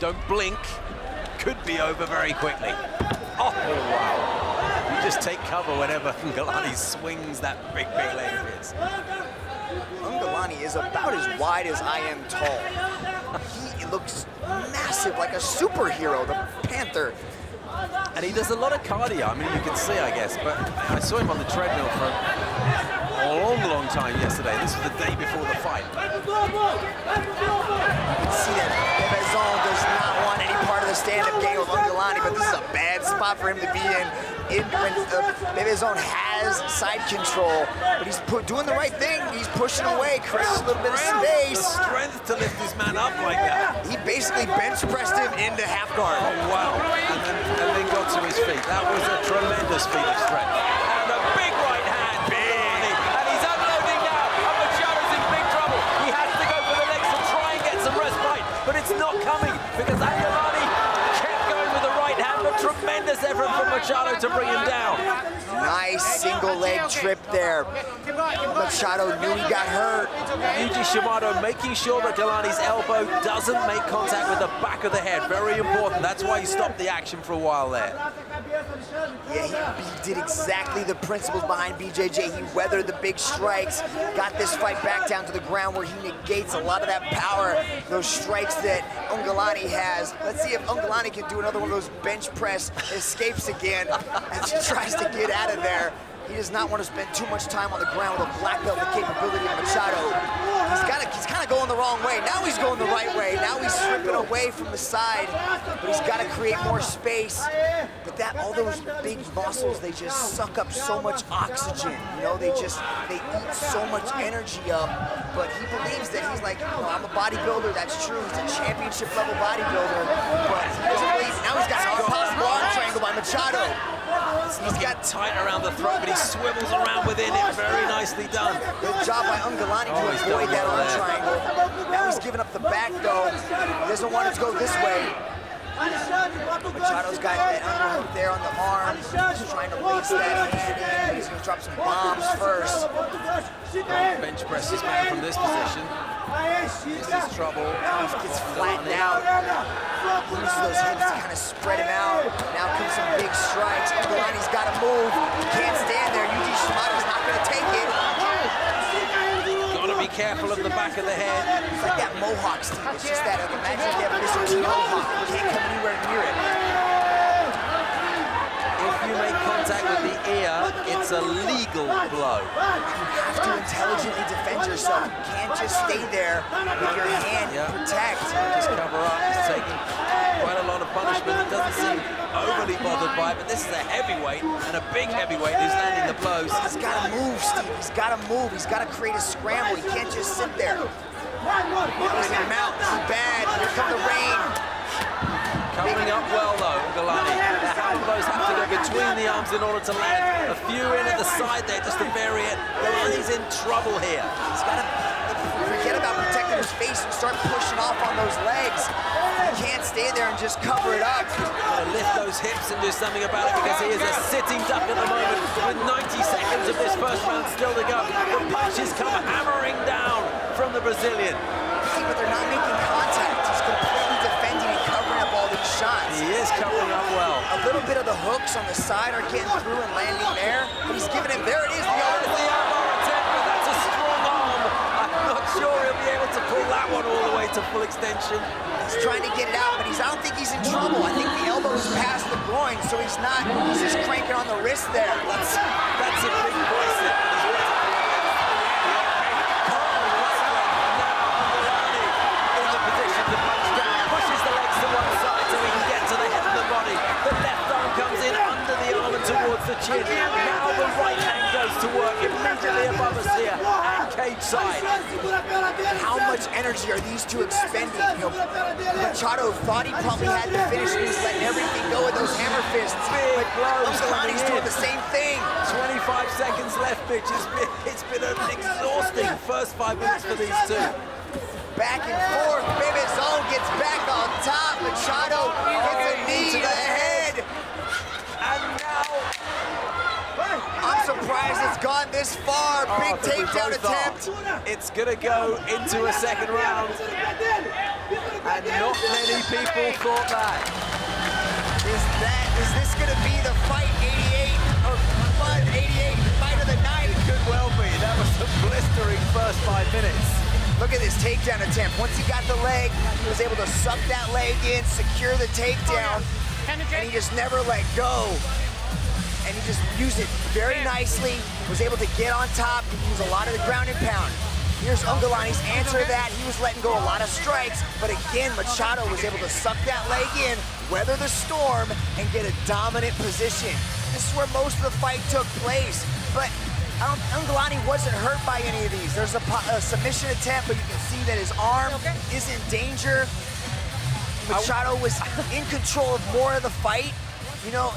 Don't blink. Could be over very quickly. Oh, wow. You just take cover whenever Ngalani swings that big leg of his. Ngalani is about as wide as I am tall. He looks massive, like a superhero, the Panther. And he does a lot of cardio. I mean, you can see, I guess, but I saw him on the treadmill for a long, long time yesterday. This was the day before the fight. You can see that Bebezon does not want any part of the stand-up game with Ngalani, but this is a bad spot for him to be in. When Bebezon has side control, but he's doing the right thing. He's pushing away, creating a little bit of space. The strength to lift this man up like that. He basically bench pressed him into half guard. Oh, wow. And then got to his feet. That was a tremendous feat of strength. And a big right hand. Big. And he's unloading now. And Machado's in big trouble. He has to go for the legs to try and get some respite. But it's not coming because Ngalani kept going with the right hand. But tremendous effort from Machado to bring him down. Nice single leg trip there. Machado knew he got hurt. Yuji Shimado making sure that Ngalani's elbow doesn't make contact with the back of the head. Very important. That's why he stopped the action for a while there. Yeah, he did exactly the principles behind BJJ. He weathered the big strikes, got this fight back down to the ground where he negates a lot of that power, those strikes that Ngalani has. Let's see if Ngalani can do another one of those bench press escapes again and she tries to get out of there. He does not want to spend too much time on the ground with a black belt, the capability of Machado. He's kind of going the wrong way. Now he's going the right way. Now he's slipping away from the side, but he's got to create more space. But all those big muscles, they just suck up so much oxygen. You know, they eat so much energy up. But he believes that he's like, I'm a bodybuilder. That's true. He's a championship level bodybuilder. But he doesn't believe. Now he's got an impossible arm triangle by Machado. He's got tight around the throat, but he swivels around within it. Very nicely done. Good job by Ngalani to avoid that arm triangle. Now he's giving up the back, though. He doesn't want it to go this way. Machado's got that underhook there on the arm. He's trying to lace that hand in. He's going to drop some bombs first. Bench press this man from this position. This is trouble. Gets flattened out. Uses those hips to kind of spread him out. Now comes some big strikes. Ngalani's got to move. He can't stand there. Yuji Shimado's not going to take it. Gotta be careful of the back of the head. It's like that Mohawk, Steve. It's just that, imagine if you have Mr. T Mohawk. You can't come anywhere near it. If you make contact with the ear, it's a legal blow. You have to intelligently defend yourself. You can't just stay there with your hand protect. Just cover up. He's taking quite a lot of punishment. He doesn't seem overly bothered by it, but this is a heavyweight and a big heavyweight who's landing the blows. He's got to move, Steve. He's got to move. He's got to create a scramble. He can't just sit there. Now he's in mount. This is bad. Here come the rain. Covering up well, though, Ngalani. The elbows have to go between the arms in order to land. A few in at the side there just to vary it. Ngalani's in trouble here. He's got to forget about protecting his face and start pushing off on those legs. He can't stay there and just cover it up. Gotta lift those hips and do something about it because he is a sitting duck at the moment with 90 seconds of this first round still to go. The punches come hammering down from the Brazilian. See, but they're not making contact. He's completely defending and covering up all these shots. He is covering up well. A little bit of the hooks on the side are getting through and landing there, but he's giving it. There it is. The elbow attempt, but that's a strong arm. I'm not sure he'll be able to pull that one all the way to full extension. He's trying to get it out, but I don't think he's in trouble. I think the elbow is past the groin, so he's not. He's just cranking on the wrist there. That's a big bracelet. Towards the chin. Now the right hand goes to work immediately above us here and cage side. How much energy are these two expending? You know, Machado thought he probably had to finish and he's letting everything go with those hammer fists. Big blows coming in. Doing the same thing. 25 seconds left, Mitch. It's been an exhausting first 5 minutes for these two. Back and forth. Bebezon gets back on top. Machado gets a knee to the head. And now, I'm surprised surprised it's gone this far. Big takedown attempt. It's gonna go into a second round. And not many people thought that. Is this gonna be the fight 88 or 88 fight of the night? It could well be. That was a blistering first 5 minutes. Look at this takedown attempt. Once he got the leg, he was able to suck that leg in, secure the takedown, and he just never let go. And he just used it very nicely, was able to get on top and use a lot of the ground and pound. Here's Ungolani's answer to that. He was letting go a lot of strikes, but again, Machado was able to suck that leg in, weather the storm, and get a dominant position. This is where most of the fight took place, but Ungolani wasn't hurt by any of these. There's a submission attempt, but you can see that his arm is in danger. Machado was in control of more of the fight, you know,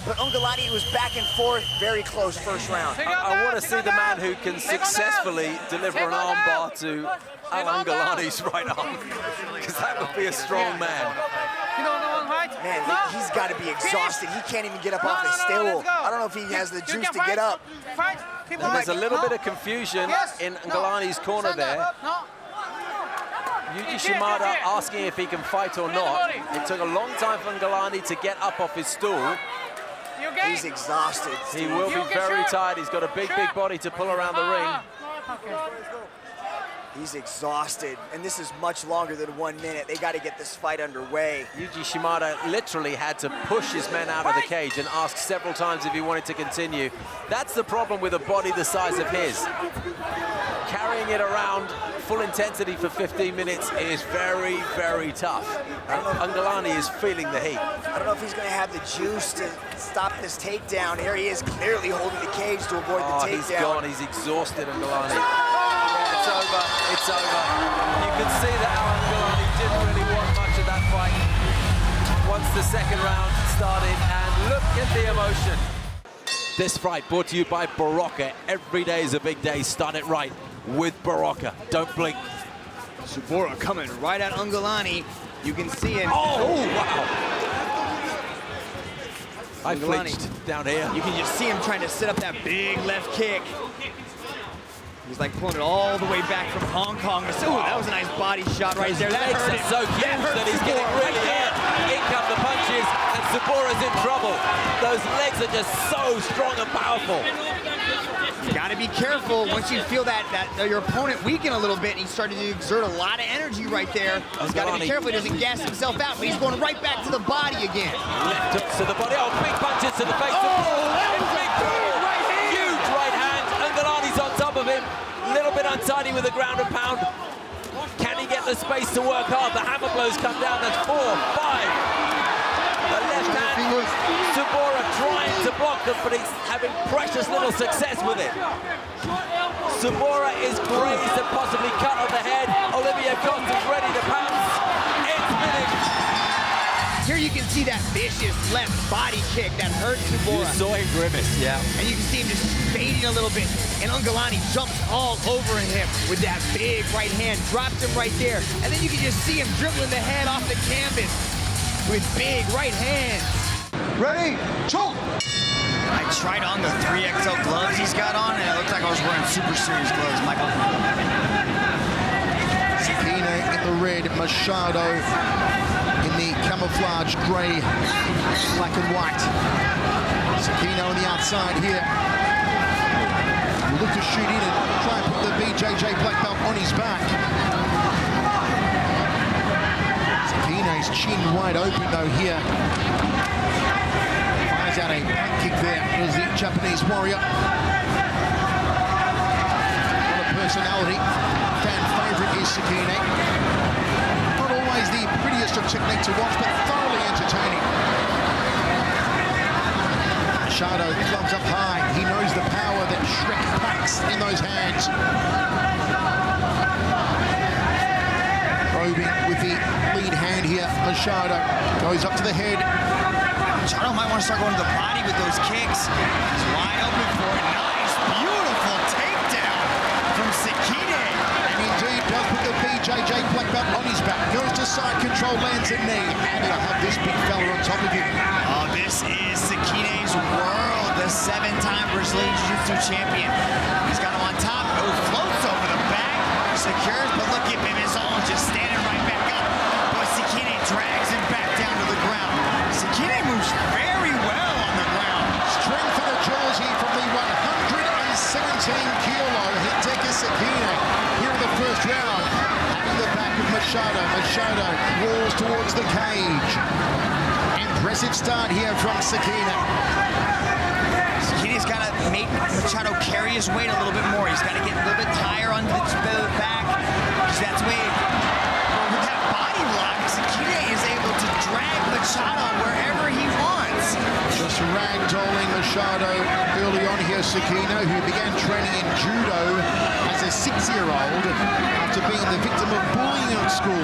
but Ungolani was back and forth, very close first round. I want to see the man who can successfully deliver an arm bar to Ungolani's right arm, because that would be a strong man. Man, he's got to be exhausted. He can't even get up off his stool. I don't know if he has the juice to get up. And there's a little bit of confusion in Ungolani's corner there. Yuji Shimada asking if he can fight or not. It took a long time for Ungolani to get up off his stool. He's exhausted. He will be very tired. He's got a big, big body to pull around the ring. He's exhausted, and this is much longer than 1 minute. They got to get this fight underway. Yuji Shimada literally had to push his men out of the cage and ask several times if he wanted to continue. That's the problem with a body the size of his. Carrying it around full intensity for 15 minutes is very, very tough. Ungolani is feeling the heat. I don't know if he's going to have the juice to stop this takedown. Here he is, clearly holding the cage to avoid the takedown. He's gone. He's exhausted, Ungolani. Yeah, it's over. It's over. You can see that Ungolani didn't really want much of that fight once the second round started, and look at the emotion. This fight brought to you by Berocca. Every day is a big day. Start it right with Berocca. Don't blink. Subora coming right at Ungolani. You can see him. Oh, wow. I Ungolani flinched down here. You can just see him trying to set up that big left kick. He's like pulling it all the way back from Hong Kong. Ooh, that was a nice body shot right there. That hurt Legs are so huge that he's getting really hurt. In come the punches, and Subora's in trouble. Those legs are just so strong and powerful. You gotta be careful once you feel that your opponent weaken a little bit. He's starting to exert a lot of energy right there. He's gotta be careful he doesn't gas himself out, but he's going right back to the body again. Left to the body. Oh, big punches to the face. That was a big right hand. Huge right hand. Ungolani's on top of him. A little bit untidy with the ground and pound. Can he get the space to work hard? The hammer blows come down. That's 4, 5. The left hand. Subora trying to block them, but he's having precious little success with it. Subora is grazed and possibly cut on the head. Olivier Costa's ready to pounce. It's finished. Here you can see that vicious left body kick that hurt Subora. You saw him grimace, yeah. And you can see him just fading a little bit. And Ungolani jumps all over him with that big right hand, drops him right there. And then you can just see him dribbling the head off the canvas with big right hands. Ready, choke! I tried on the 3XL gloves he's got on, and it looked like I was wearing Super Series gloves, Michael. Sakina in the red, Machado in the camouflage grey, black and white. Sakina on the outside here. Will look to shoot in and try and put the BJJ black belt on his back. Sakina's chin wide open though here. Fires out a kick there as the Japanese warrior. What a personality. Fan favourite is Sakina. Not always the prettiest of technique to watch, but thoroughly entertaining. Machado thumbs up high. He knows the power that Shrek packs in those hands. Probing with the lead hand here. Machado goes up to the head. Machado might want to start going to the body with those kicks. He's wide open for a nice, beautiful takedown from Sakina. And indeed does put the BJJ black belt on his back. Goes to side control, lands a knee. And he'll have this big fella on top of him. Oh, this is Sakina's world. The the 7-time Brazilian Jiu-Jitsu champion. He's got him on top. Oh, floats over the back. Secures, but look at him. His own just standing right back up. But Sekine drags him back down to the ground. Sekine moves very well on the ground. Strength for the jersey from the 117-kilo Hideki Sekine here in the first round. Having the back of Machado. Machado rolls towards the cage. Impressive start here from Sekine. Sekine's got to make Machado carry his weight a little bit more. He's got to get a little bit higher on the back, because that's way. With that body lock, Sekine is able to drag Machado wherever he wants. Just ragdolling Machado early on here. Sekine, who began training in judo as a 6-year-old after being the victim of bullying at school.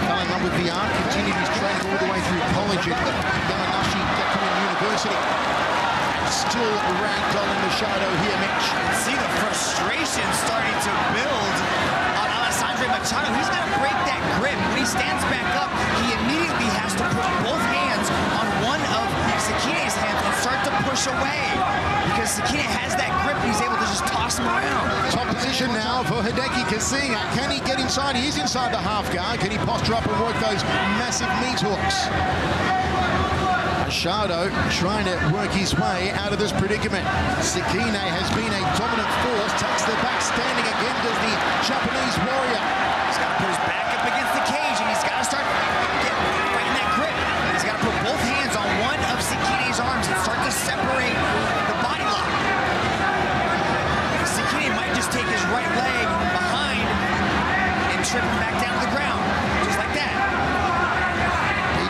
Fell in love with the art, continued his training all the way through college at Yamanashi Gakuin University. And still ragdolling Machado here, Mitch. See the frustration starting to build on Alexandre Machado. He's got to break that grip. When he stands back up, he immediately has to put both hands on one of Sekine's hands and start to push away, because Sekine has that grip and he's able to just toss him around. Top position now for Hideki Sekine. Can he get inside? He is inside the half guard. Can he posture up and work those massive meat hooks? Machado trying to work his way out of this predicament. Sekine has been a dominant force, takes the back standing again, does the Japanese warrior. He's got to put his back up against the cage and he's got to start fighting that grip. He's got to put both hands on one of Sekine's arms and start to separate the body lock. Sekine might just take his right leg behind and trip him back down to the ground, just like that.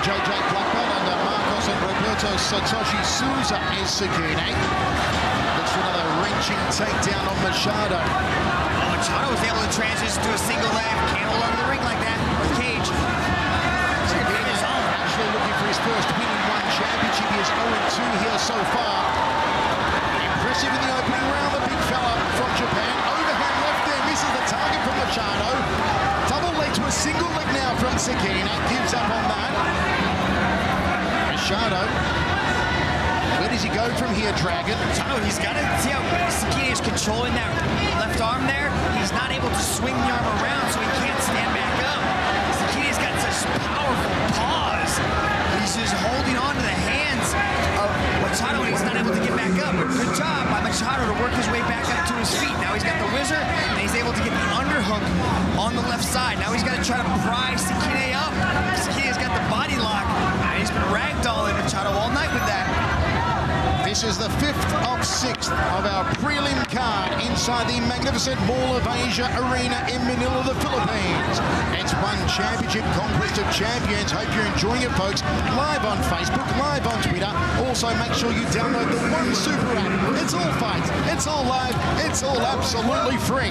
BJJ black belt under Marcos and Roberto Satoshi Souza is Sekine. Looks for another wrenching takedown on Machado. Oh, Machado was able to transition to a single leg. Can't hold on to the ring like that, or the cage. Sekine is actually looking for his first win in one championship. He is 0-2 here so far. Impressive in the opening round, the big fella from Japan. Overhand left there, misses the target from Machado. Double leg to a single leg now from Sekine. Gives up on that. Machado. Where does he go from here, Dragon? Machado, he's got to see how Sekine is controlling that left arm there. He's not able to swing the arm around, so he can't stand back up. Sekine's got such powerful paws. He's just holding on to the hands of Machado, and he's not able to get back up. Good job by Machado to work his way back up to his feet. Now he's got the whizzer, and he's able to get the underhook on the left side. Now he's got to try to pry Sekine up. Sekine's got the body lock, and he's been ragdolling Machado all night with that. This is the 5th of 6th of our prelim card inside the magnificent Mall of Asia Arena in Manila, the Philippines. It's one championship conquest of champions. Hope you're enjoying it, folks. Live on Facebook, live on Twitter. Also, make sure you download the One Super app. It's all fights, it's all live, it's all absolutely free.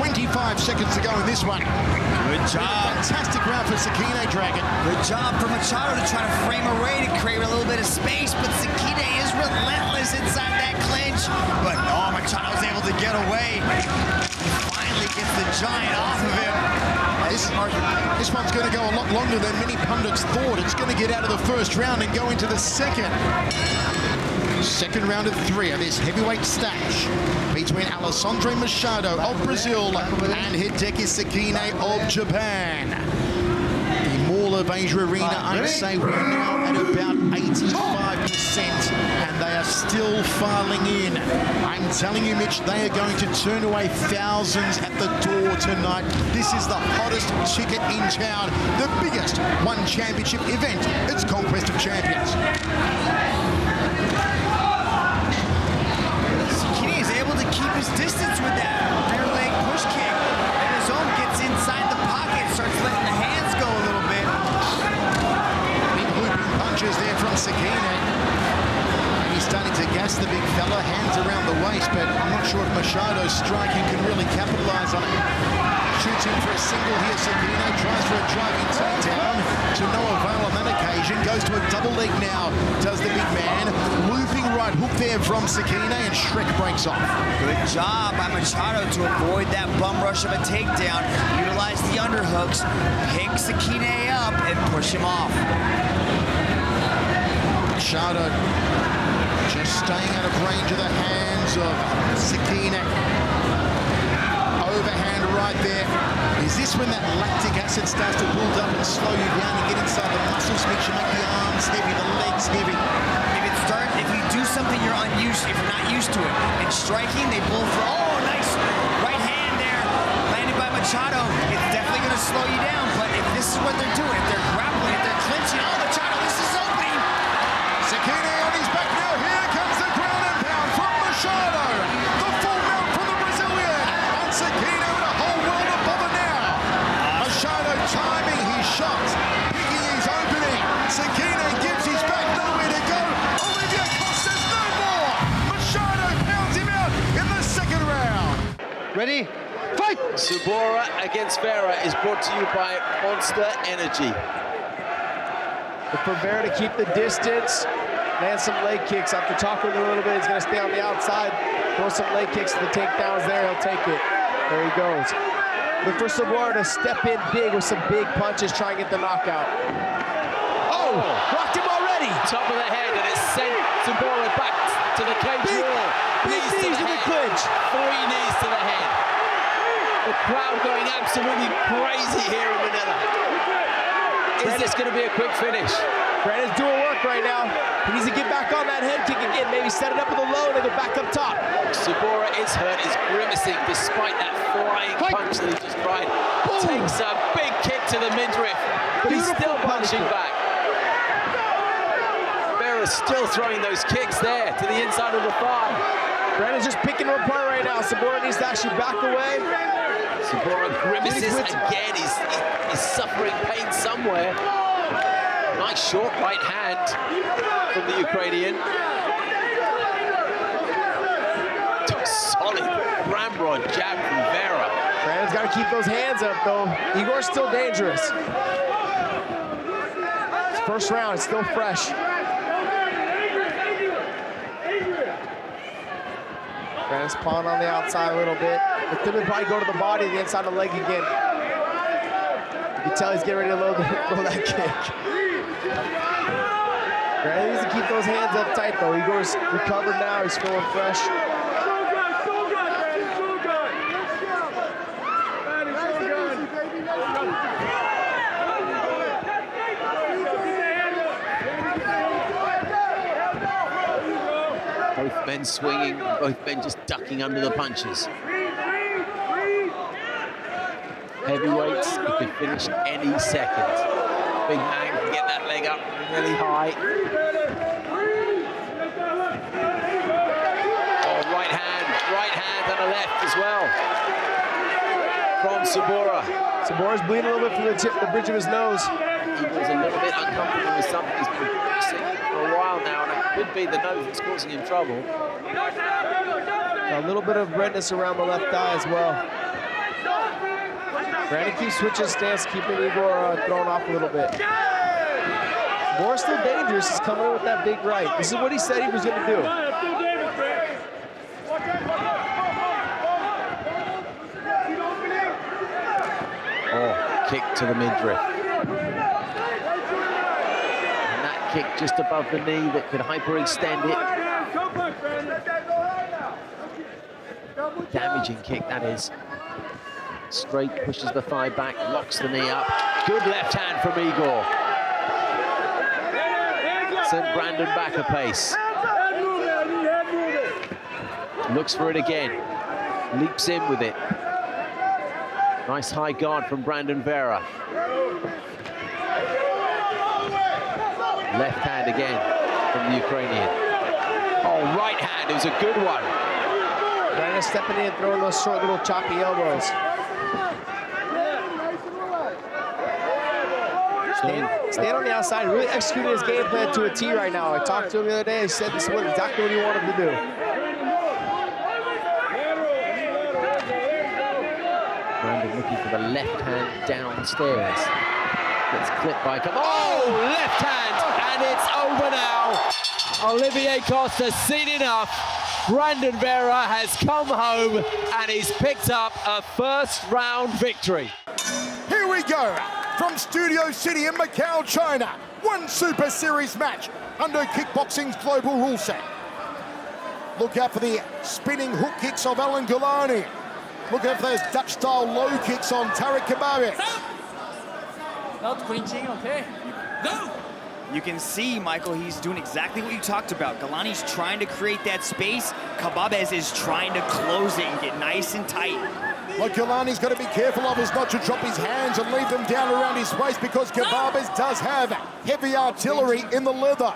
25 seconds to go in this one. Good job. Fantastic round for Sekine, Dragon. Good job for Machado to try to frame a ray to create a little bit of space, but Sekine is relentless inside that clinch. But oh, Machado's able to get away. He finally gets the giant off of him. This one's going to go a lot longer than many pundits thought. It's going to get out of the first round and go into the second. Second round of 3 of this heavyweight stash between Alexandre Machado of Brazil and Hideki Sekine of Japan. The Mall of Asia Arena, I'd say we're now at about 85%, and they are still filing in. I'm telling you, Mitch, they are going to turn away thousands at the door tonight. This is the hottest ticket in town, the biggest one championship event. It's Conquest of Champions. Sekine is able to keep his distance with that rear leg push kick, and his own gets inside the pocket, starts letting the hands go a little bit. Big looping punches there from Sekine. And he's starting to gas the big fella, hands around the waist, but I'm not sure if Machado's striking can really capitalize on it. Shoots in for a single here, Sekine tries for a driving takedown to no avail on that occasion. Goes to a double leg now, does the big man. Looping right hook there from Sekine, and Shrek breaks off. Good job by Machado to avoid that bum rush of a takedown. Utilize the underhooks, pick Sekine up, and push him off. Machado Just staying out of range of the hands of Sakina. Overhand right there. Is this when that lactic acid starts to build up and slow you down and get inside the muscles, makes you make the arms heavy, the legs heavy? If you do something if you're not used to it, in striking, they pull for, oh, nice right hand there, landed by Machado. It's definitely going to slow you down, but if this is what they're doing, if they're grappling, if they're clinching, oh, Machado, this is opening. Sakina on his back now. Here comes the ground and pound from Machado. The full mount from the Brazilian. And Sakina in a whole world of bother now. Machado timing his shots, picking his opening. Sakina gives his back, nowhere to go. Olivier Costa says no more. Machado pounds him out in the second round. Ready? Fight! Subora against Vera is brought to you by Monster Energy. For Vera to keep the distance, land some leg kicks. After talking to him a little bit, he's going to stay on the outside, throw some leg kicks. The takedown's there, he'll take it. There he goes. Look for Subora to step in big with some big punches, try and get the knockout. Oh, rocked him already. Top of the head, and it sent Subora back to the cage wall. Big knees to the clinch. 3 knees to the head. The crowd going absolutely crazy here in Manila. Is this going to be a quick finish? Brandon's doing work right now. He needs to get back on that head kick again. Maybe set it up with a low and then go back up top. Subora is hurt, is grimacing despite that flying punch that he just tried. Boom. Takes a big kick to the midriff, but he's still punching back. Vera's still throwing those kicks there to the inside of the thigh. Brandon's just picking him apart right now. Subora needs to actually back away. Subora grimaces again. He's suffering pain somewhere. Nice short right hand from the Ukrainian. Solid ramrod jab from Vera. Brandon's got to keep those hands up, though. Igor's still dangerous. It's first round, it's still fresh. Brandon's pawing on the outside a little bit. But then he'll probably go to the body, the inside of the leg again. You can tell he's getting ready to throw that kick. Brandon needs to keep those hands up tight, though. Igor's recovered now, he's feeling fresh. Both men swinging, both men just ducking under the punches. Heavyweights, he could finish any second. Big man can get that leg up really high. Oh, right hand and a left as well. From Subora. Subora's bleeding a little bit from the bridge of his nose. He was a little bit uncomfortable with something he's been practicing for a while now, and it could be the nose that's causing him trouble. A little bit of redness around the left eye as well. Brandon keeps switching stance, keeping Igor thrown off a little bit. Subora's still dangerous. He's coming in with that big right. This is what he said he was going to do. Oh, kick to the midriff. And that kick just above the knee that could hyperextend it. Damaging kick, that is. Straight, pushes the thigh back, locks the knee up. Good left hand from Igor. Sent Brandon back a pace. Looks for it again. Leaps in with it. Nice high guard from Brandon Vera. Left hand again from the Ukrainian. Oh, right hand, it was a good one. Brandon stepping in, throwing those short little choppy elbows. Stand on the outside, really executing his game plan to a T right now. I talked to him the other day, he said this is exactly what he wanted to do. Brandon looking for the left hand downstairs. Gets clipped by... Oh, left hand, and it's over now. Olivier Costa's seen enough. Brandon Vera has come home, and he's picked up a first-round victory. Here we go, from Studio City in Macau, China. One Super Series match under kickboxing's global rule set. Look out for the spinning hook kicks of Alan Gulani. Look out for those Dutch-style low kicks on Tarik Khbabez. Not clinching, okay? Go! You can see, Michael, he's doing exactly what you talked about. Gulani's trying to create that space. Khbabez is trying to close it and get nice and tight. What Gulani's got to be careful of is not to drop his hands and leave them down around his waist, because Khbabez does have heavy artillery in the leather.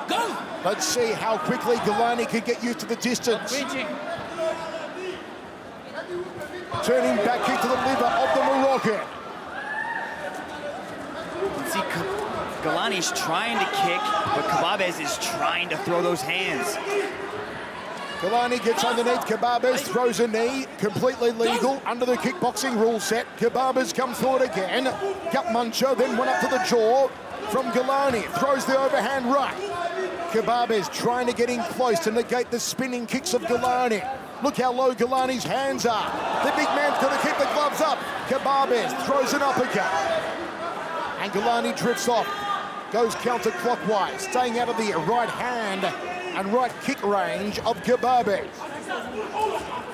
Go! Let's see how quickly Gulani can get used to the distance. Clinching. Turning back kick to the liver of the Moroccan. You can see Gulani's trying to kick, but Khbabez is trying to throw those hands. Gulani gets underneath Khbabez, throws a knee, completely legal under the kickboxing rule set. Khbabez comes forward again. Gut muncher, then went up to the jaw from Gulani. Throws the overhand right. Khbabez trying to get in close to negate the spinning kicks of Gulani. Look how low Gulani's hands are. The big man's got to keep the gloves up. Khbabez throws an uppercut. And Gulani drifts off. Goes counterclockwise, staying out of the right hand and right kick range of Khbabez.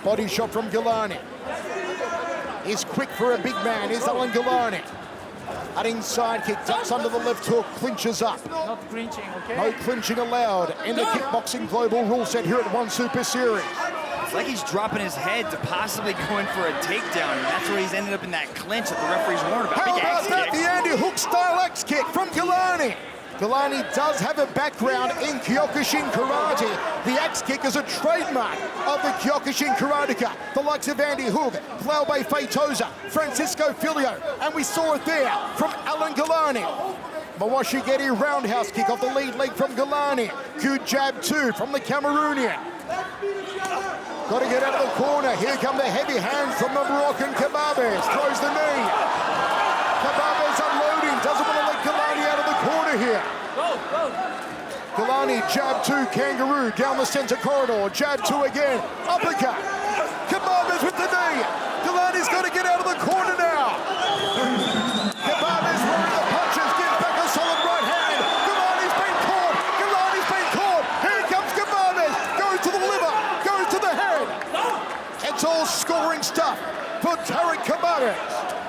Body shot from Gulani. He's quick for a big man, is Alan Gulani. An inside kick, ducks under the left hook, clinches up. Not clinching, okay? No clinching allowed in the kickboxing global rule set here at One Super Series. It's like he's dropping his head to possibly go in for a takedown, and that's where he's ended up in that clinch that the referee's warned about. How Big about axe that? kick. The Andy Hook style X kick from Gulani. Gulani does have a background in Kyokushin Karate. The X kick is a trademark of the Kyokushin Karateka. The likes of Andy Hook, Flaube Feitosa, Francisco Filio, and we saw it there from Alan Gulani. Mawashi Getty roundhouse kick off the lead leg from Gulani. Good jab too from the Cameroonian. Got to get out of the corner. Here come the heavy hands from the Moroccan. Khbabez throws the knee. Khbabez unloading, doesn't want to let Gulani out of the corner here. Go, go! Gulani, jab two, kangaroo, down the center corridor, jab two again, uppercut. Khbabez with the knee. Gulani's got to get out of the corner now. Khbabez rolling the punches, gives back a solid right hand. Gulani's been caught. Gulani's been caught. Here comes Khbabez. Goes to the liver, goes to the head. It's all scoring stuff for Tarik Khbabez.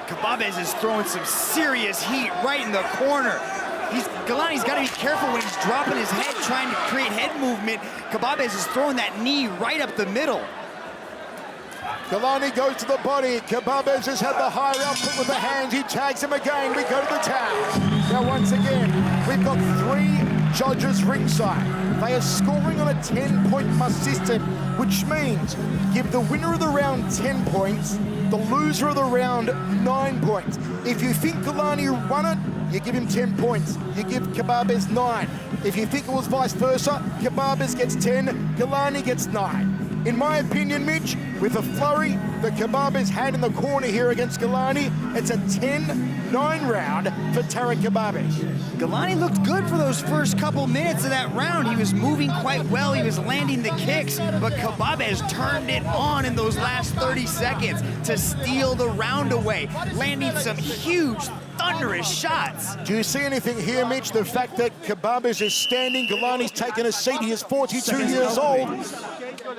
Khbabez is throwing some serious heat right in the corner. Gulani's got to be careful when he's dropping his head, trying to create head movement. Khbabez is throwing that knee right up the middle. Gulani goes to the body. Khbabez has had the higher output with the hands. He tags him again. We go to the tag. Now, once again, we've got 3 judges ringside. They are scoring on a 10-point must system, which means give the winner of the round 10 points, the loser of the round 9 points. If you think Gulani won it, you give him 10 points. You give Khbabez 9. If you think it was vice versa, Khbabez gets 10, Gulani gets 9. In my opinion, Mitch, with a flurry that Khbabez had in the corner here against Gulani, it's a 10-9 round for Tarik Khbabez. Gulani looked good for those first couple minutes of that round. He was moving quite well. He was landing the kicks, but Khbabez turned it on in those last 30 seconds to steal the round away, landing some huge, thunderous shots. Do you see anything here, Mitch? The fact that Khbabez is standing, Gulani's taken a seat. He is 42 years old.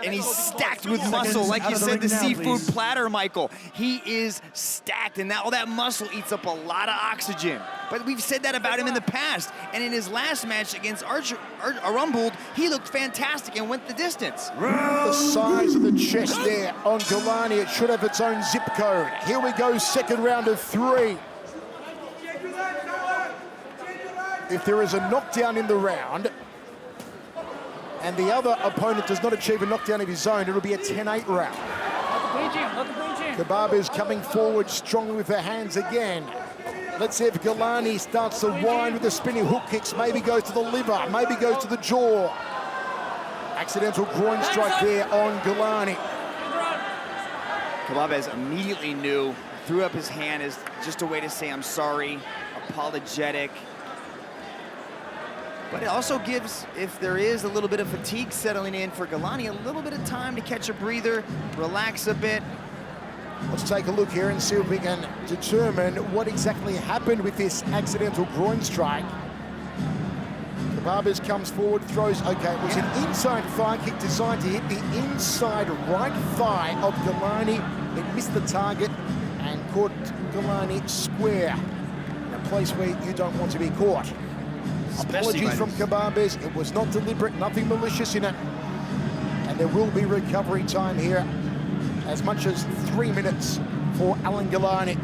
And he's stacked with muscle, like you said, the seafood platter, Michael. He is stacked, and all that muscle eats up a lot of oxygen. But we've said that about him in the past. And in his last match against Arambuld, he looked fantastic and went the distance. The size of the chest there on Gulani, it should have its own zip code. Here we go, second round of 3. If there is a knockdown in the round, and the other opponent does not achieve a knockdown of his own, it'll be a 10-8 round. Not clinching. Khbabez coming forward strongly with the hands again. Let's see if Gulani starts to wind with the spinning hook kicks, maybe goes to the liver, maybe goes to the jaw. Accidental groin strike there on Gulani. Khbabez immediately knew, threw up his hand as just a way to say, I'm sorry, apologetic. But it also gives, if there is a little bit of fatigue settling in for Gulani, a little bit of time to catch a breather, relax a bit. Let's take a look here and see if we can determine what exactly happened with this accidental groin strike. Kababas comes forward, throws, okay, it was an inside thigh kick designed to hit the inside right thigh of Gilani. It missed the target and caught Gilani square in a place where you don't want to be caught. Apologies from Kababas. It was not deliberate, nothing malicious in it. And there will be recovery time here, as much as 3 minutes for Alan Gilani.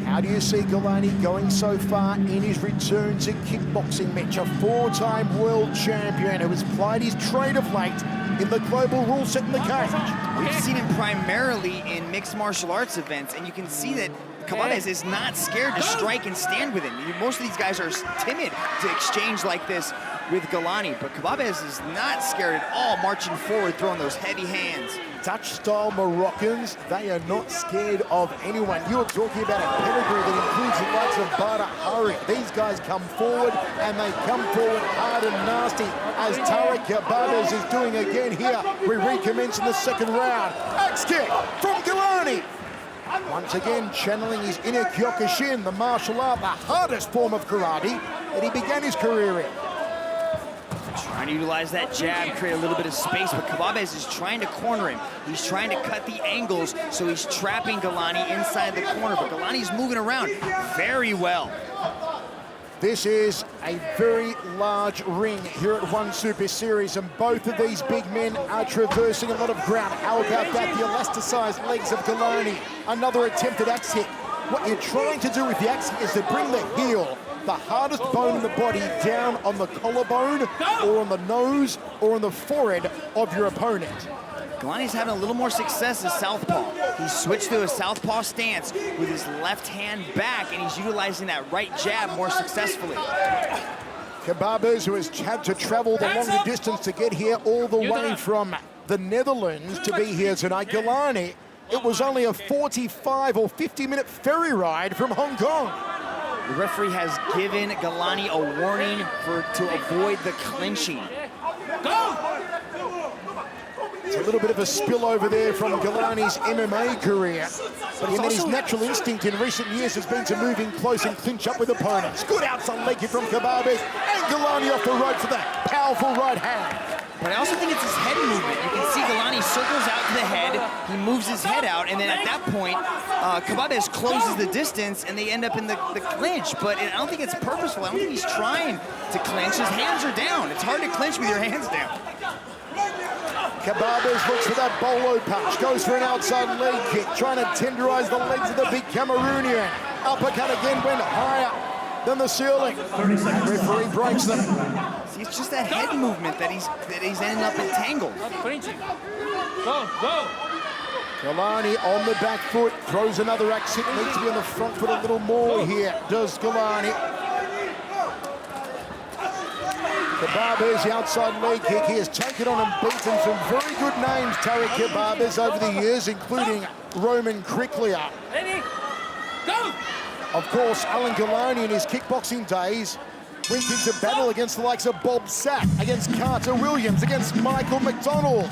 How do you see Gilani going so far in his return to kickboxing match? A four-time world champion who has plied his trade of late in the global rule set in the cage. We've seen him primarily in mixed martial arts events, and you can see that Kababas is not scared to strike and stand with him. Most of these guys are timid to exchange like this with Gilani, but Kababas is not scared at all, marching forward, throwing those heavy hands. Dutch-style Moroccans, they are not scared of anyone. You're talking about a pedigree that includes the likes of Badr Hari. These guys come forward, and they come forward hard and nasty, as Tarik Kababas is doing again here. We recommence in the second round. Axe kick from Gilani. Once again, channeling his inner Kyokushin, the martial art, the hardest form of karate that he began his career in. Trying to utilize that jab, create a little bit of space, but Kababas is trying to corner him. He's trying to cut the angles, so he's trapping Gilani inside the corner, but Gilani's moving around very well. This is a very large ring here at One Super Series, and both of these big men are traversing a lot of ground. How about that? The elasticized legs of Gilani. Another attempted axe hit. What you're trying to do with the axe hit is to bring the heel, the hardest bone in the body, down on the collarbone or on the nose or on the forehead of your opponent. Gilani's having a little more success as southpaw. He's switched to a southpaw stance with his left hand back, and he's utilizing that right jab more successfully. Kababas, who has had to travel the longer distance to get here all the way from the Netherlands to be here tonight. Gilani, it was only a 45 or 50-minute ferry ride from Hong Kong. The referee has given Gilani a warning to avoid the clinching. It's a little bit of a spillover there from Gilani's MMA career. But his natural instinct in recent years has been to move in close and clinch up with opponents. Good outside leg kick from Kababas, and Gilani off the rope for that powerful right hand. But I also think it's his head movement. You can see Gilani circles out to the head, he moves his head out, and then at that point, Kababas closes the distance, and they end up in the clinch. But I don't think it's purposeful. I don't think he's trying to clinch. His hands are down. It's hard to clinch with your hands down. Kababas looks for that bolo punch, goes for an outside leg kick, trying to tenderize the legs of the big Cameroonian. Uppercut again went higher than the ceiling. And referee breaks them. See, it's just that head movement that he's ending up entangled. Gilani on the back foot, throws another axe hit, needs to be on the front foot a little more here, does Gilani. Kababas, the outside leg kick. He has taken on and beaten some very good names, Tarik Kababas, over the years, including Roman Kriklia. Ready? Go! Of course, Alan Gilani in his kickboxing days went into battle against the likes of Bob Sapp, against Carter Williams, against Michael McDonald.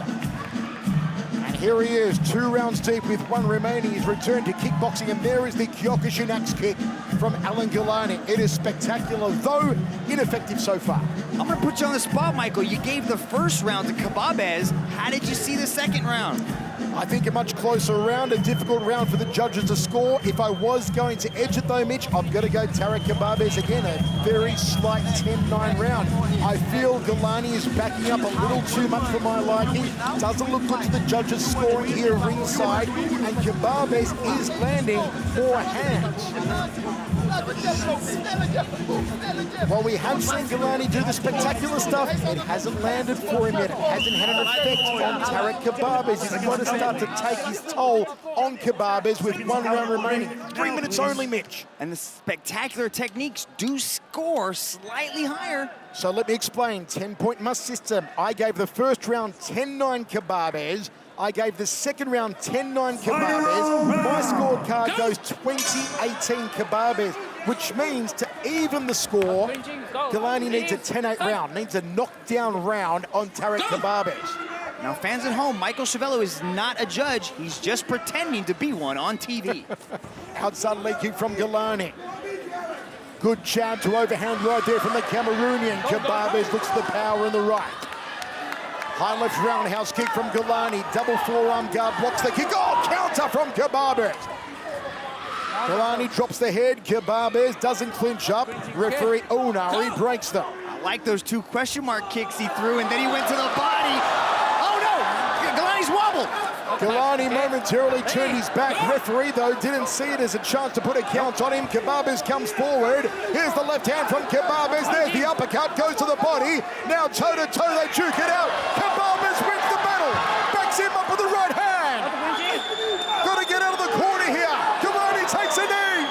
And here he is, 2 rounds deep with 1 remaining. He's returned to kickboxing, and there is the Kyokushin axe kick from Alan Gilani. It is spectacular, though ineffective so far. I'm gonna put you on the spot, Michael. You gave the first round to Kababas. How did you see the second round? I think a much closer round, a difficult round for the judges to score. If I was going to edge it though, Mitch, I've got to go Tarik Kababas again, a very slight 10-9 round. I feel Gilani is backing up a little too much for my liking. Doesn't look good to the judges scoring here ringside, and Kababas is landing 4 hands. While we have seen Gilani do the spectacular stuff, it hasn't landed for him yet. It hasn't had an effect on Tarik Kababas. He's got to start to take his toll on Kababas with 1 round remaining. 3 minutes only, Mitch. And the spectacular techniques do score slightly higher. So let me explain. 10-point must system. I gave the first round 10-9 Kababas. I gave the second round 10-9 Kababas. My scorecard goes 20-18 Kababas, which means to even the score, Gilani needs a 10-8 round, needs a knockdown round on Tarik Kababas. Now, fans at home, Michael Schiavello is not a judge. He's just pretending to be one on TV. Outside leg kick from Gilani. Good jab to overhand right there from the Cameroonian. Kebabes looks for the power in the right. High left roundhouse kick from Galani. Double forearm guard blocks the kick. Oh, counter from Kebabes. Galani drops the head. Kebabes doesn't clinch up. Referee Onari breaks them. I like those two question mark kicks he threw, and then he went to the body. Oh no! Galani's wobbled. Galani momentarily turned his back. Referee, though, didn't see it as a chance to put a count on him. Kebabes comes forward. Here's the left hand from Kebabes. There's the uppercut, goes to the body. Now toe-to-toe, they duke it out. Kebabes wins the battle. Backs him up with the right hand. Got to get out of the corner here. Galani takes a knee.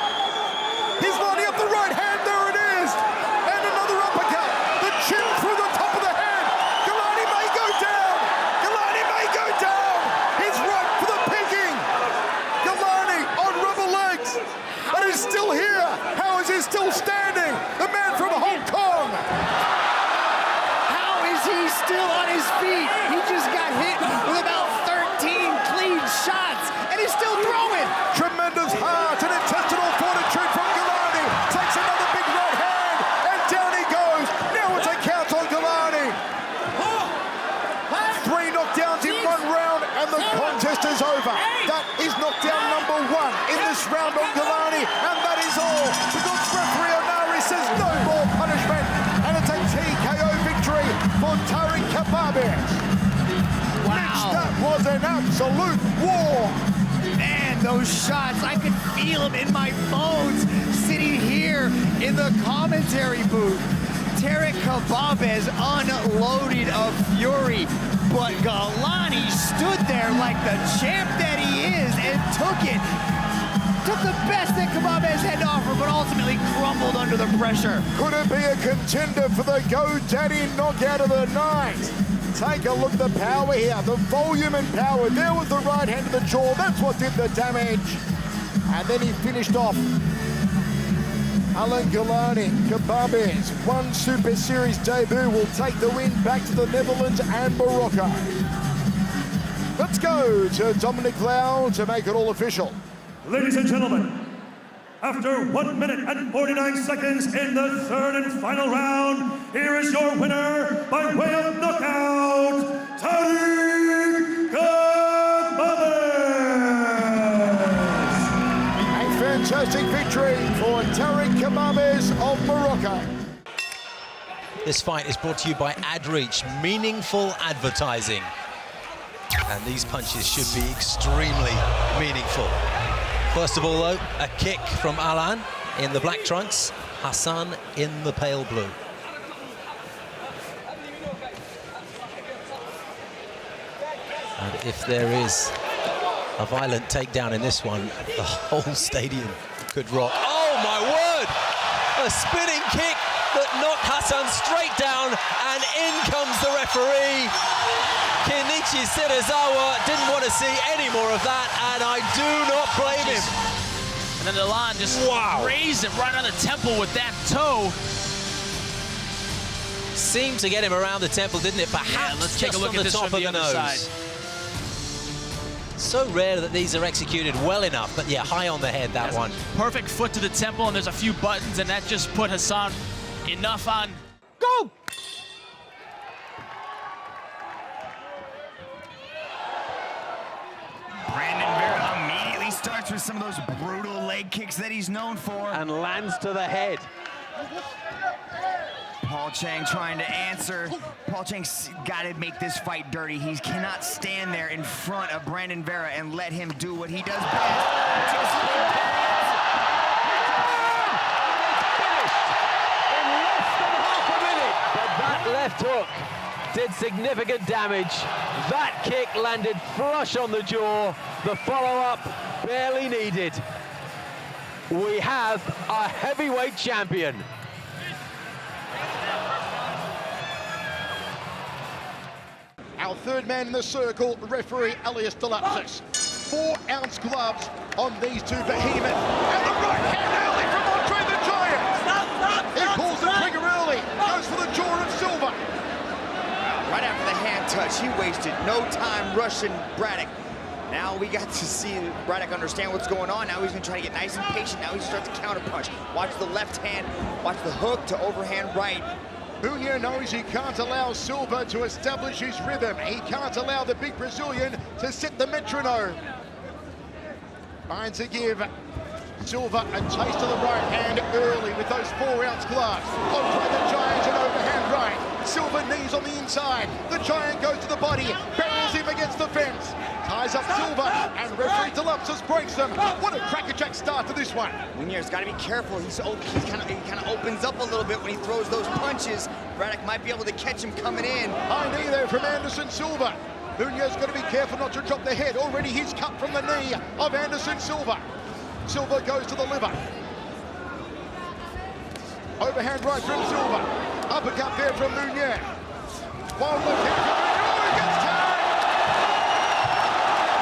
He's lining up the right hand. There it is. And another uppercut. The chin through the top of the head. Galani may go down. Galani may go down. He's right for the picking. Galani on rubber legs. But he's still here. How is he still standing? The man from Hong Kong. How is he still on his feet? He just got hit with about 13 clean shots, and he's still throwing. Tremendous heart and intestinal fortitude from Galani. Takes another big right hand, and down he goes. Now it's a count on Galani. 3 knockdowns in 1 round, and the contest is over. That is knockdown number 1 in this round on Galani, and that is all. Because referee Onari says no more punishment, and it's a TKO victory for Tariq Kebabes. Mitch, that was an absolute war. Man, those shots, I could feel them in my bones sitting here in the commentary booth. Tariq Kebabes unloaded of fury, but Galani stood there like the champ that he is and took it. Took the best that Kebabes had to offer, but ultimately crumbled under the pressure. Could it be a contender for the GoDaddy knockout of the night? Take a look at the power here, the volume and power. There was the right hand to the jaw. That's what did the damage. And then he finished off. Alan Galani, Kebabes, 1 Super Series debut, will take the win back to the Netherlands and Morocco. Let's go to Dominic Lau to make it all official. Ladies and gentlemen, after 1 minute and 49 seconds in the 3rd and final round, here is your winner by way of knockout, Tariq Kebabes. A fantastic victory for Tariq Kebabes of Morocco. This fight is brought to you by AdReach, meaningful advertising. And these punches should be extremely meaningful. First of all, though, a kick from Alan in the black trunks, Hassan in the pale blue. And if there is a violent takedown in this one, the whole stadium could rock. Oh, my word! A spinning kick that knocked Hassan straight down, and in comes the referee. Kenichi Serizawa didn't want to see any more of that, and I do not blame him. And then Alan just raised him right on the temple with that toe. Seemed to get him around the temple, didn't it? Perhaps let's take a look on at the this top from of the the other nose. side. So rare that these are executed well enough, but yeah, high on the head, that one. Perfect foot to the temple, and there's a few buttons, and that just put Hassan enough on. Go! Brandon Vera immediately starts with some of those brutal leg kicks that he's known for. And lands to the head. Paul Chang trying to answer. Paul Chang's got to make this fight dirty. He cannot stand there in front of Brandon Vera and let him do what he does best. That left hook did significant damage. That kick landed flush on the jaw. The follow-up barely needed. We have a heavyweight champion. Our 3rd man in the circle, referee Elias Delapsis. 4-ounce gloves on these two behemoths. And the right hand early from Andre the Giant. He pulls the trigger early, goes for the jaw of Silva. Right after the hand touch, he wasted no time rushing Braddock. Now we got to see Braddock understand what's going on. Now he's gonna try to get nice and patient. Now he starts to counter punch. Watch the left hand, watch the hook to overhand right. Munir knows he can't allow Silva to establish his rhythm. He can't allow the big Brazilian to set the metronome. Trying to give Silva a taste of the right hand early with those 4-ounce gloves. Andre the Giant an overhand right. Silva knees on the inside. The Giant goes to the body, barrels him against the fence. Ties up Silva, and referee Delupsis breaks them. What a crackerjack start to this one. Munir's got to be careful. He kind of opens up a little bit when he throws those punches. Braddock might be able to catch him coming in. High knee there from Anderson Silva. Munir's got to be careful not to drop the head. Already he's cut from the knee of Anderson Silva. Silva goes to the liver. Overhand right from Silva. Uppercut there from Munir. Wild look here from Munir. Oh, he gets tied.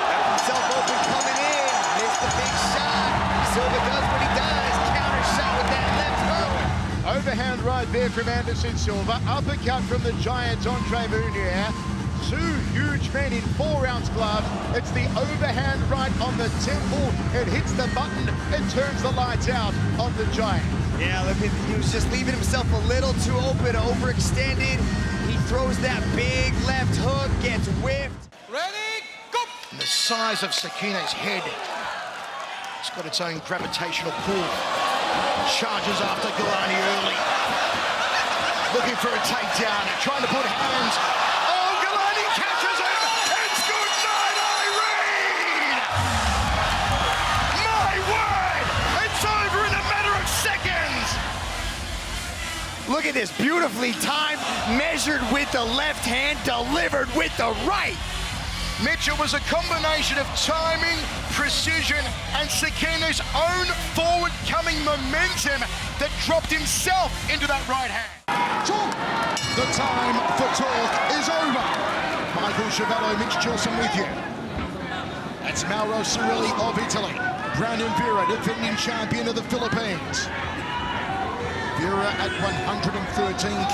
Left himself open coming in. Missed the big shot. Silva does what he does. Counter shot with that left hook. Overhand right there from Anderson Silva. Uppercut from the Giant Andre Munir. Two huge men in 4-ounce gloves. It's the overhand right on the temple. It hits the button. It turns the lights out on the Giant. Yeah, look, he was just leaving himself a little too open, overextended. He throws that big left hook, gets whipped. Ready, go! And the size of Sakine's head, it's got its own gravitational pull. Charges after Galani early. Looking for a takedown, trying to put hands. Oh, Galani catches him! It's good night, Irene! My word! It's over in a matter of seconds! Look at this, beautifully timed, measured with the left hand, delivered with the right. Mitch, it was a combination of timing, precision, and Sakine's own forward-coming momentum that dropped himself into that right hand. Talk. The time for talk is over. Michael Schiavello, Mitch Chilson with you. That's Mauro Cirilli of Italy. Brandon Vera, defending champion of the Philippines. Vera at 113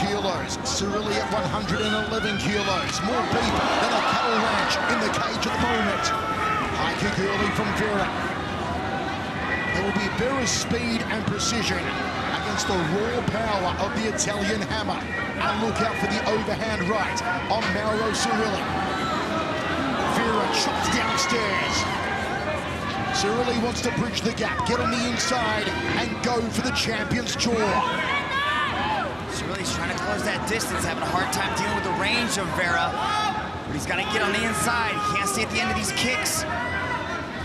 kilos, Cirilli at 111 kilos. More beef than a cattle ranch in the cage at the moment. High kick early from Vera. There will be Vera's speed and precision against the raw power of the Italian hammer. And look out for the overhand right on Mauro Cirilli. Vera chops downstairs. Cirilli wants to bridge the gap, get on the inside, and go for the champion's jaw. Cirilli's trying to close that distance, having a hard time dealing with the range of Vera. But he's got to get on the inside. He can't stay at the end of these kicks.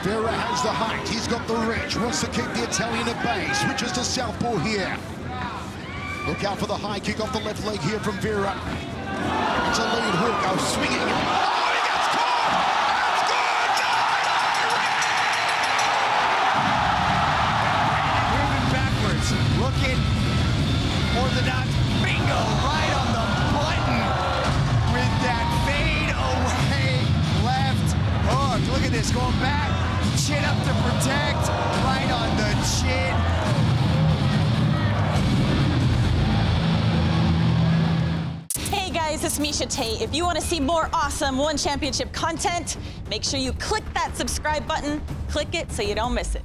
Vera has the height, he's got the reach, wants to keep the Italian at bay, switches to southpaw here. Look out for the high kick off the left leg here from Vera. It's a lead hook, swinging. Oh, he gets caught! It's good! Moving backwards, looking orthodox. Bingo! Right on the button with that fade away left hook. Look at this, going back, chin up to protect, right on the chin. Hey guys, it's Miesha Tate. If you want to see more awesome One Championship content, make sure you click that subscribe button. Click it so you don't miss it.